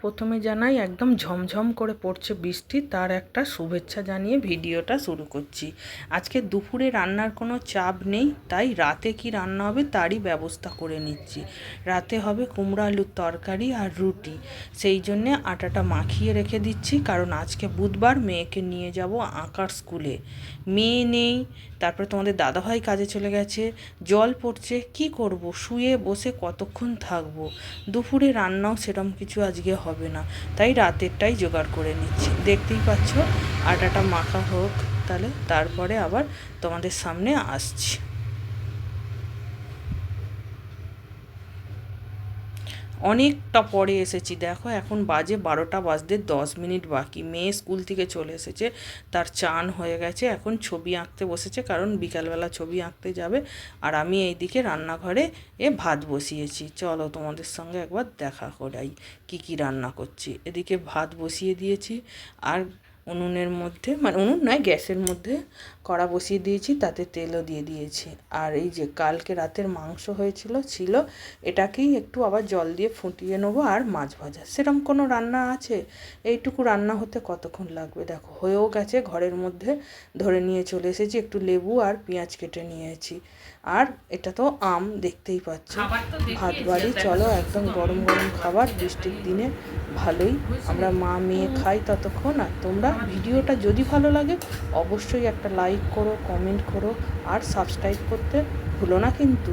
প্রথমে জানাই একদম ঝমঝম করে পড়ছে বৃষ্টি, তার একটা শুভেচ্ছা জানিয়ে ভিডিওটা শুরু করছি। আজকে দুপুরে রান্নার কোনো চাপ নেই, তাই রাতে কি রান্না হবে তারই ব্যবস্থা করে নিচ্ছি। রাতে হবে কুমড়ো আলুর তরকারি আর রুটি, সেই জন্যে আটাটা মাখিয়ে রেখে দিচ্ছি, কারণ আজকে বুধবার, মেয়েকে নিয়ে যাব আঁকার স্কুলে। মেয়ে নেই, তারপরে তোমাদের দাদাভাই কাজে চলে গেছে, জল পড়ছে, কি করব, শুয়ে বসে কতক্ষণ থাকবো। দুপুরে রান্নাও সেরকম কিছু আজকে হবে না, তাই রাতেরটাই জোগাড় করে নিচ্ছি। দেখতেই পাচ্ছ আটাটা মাখা হোক, তাহলে তারপরে আবার তোমাদের সামনে আসছি। অনেকটা পরে এসেছি, দেখো এখন বাজে 12টা বাজতে 10 মিনিট বাকি। মেয়ে স্কুল থেকে চলে এসেছে, তার চান হয়ে গেছে, এখন ছবি আঁকতে বসেছে, কারণ বিকালবেলা ছবি আঁকতে যাবে। আর আমি এইদিকে রান্নাঘরে ভাত বসিয়েছি। চলো তোমাদের সঙ্গে একবার দেখা করাই কি কি রান্না করছি। এদিকে ভাত বসিয়ে দিয়েছি, আর উনুনের মধ্যে, মানে উনুন নয়, গ্যাসের মধ্যে কড়া বসিয়ে দিয়েছি, তাতে তেলও দিয়ে দিয়েছি। আর এই যে কালকে রাতের মাংস ছিল, এটাকেই একটু আবার জল দিয়ে ফুটিয়ে নেবো। আর মাছ ভাজা, সেরকম কোনো রান্না আছে? এইটুকু রান্না হতে কতক্ষণ লাগবে, দেখো হয়েও গেছে। ঘরের মধ্যে ধরে নিয়ে চলে এসেছি, একটু লেবু আর পেঁয়াজ কেটে নিয়েছি। আর এটা তো আম, দেখতেই পাচ্ছ। ভাত বাড়ি, চলো একদম গরম গরম খাবার বৃষ্টির দিনে, ভালোই আমরা মা মেয়ে খাই ততক্ষণ। আর তোমরা ভিডিওটা যদি ভালো লাগে অবশ্যই একটা লাইক করো, কমেন্ট করো, আর সাবস্ক্রাইব করতে ভুলো না কিন্তু।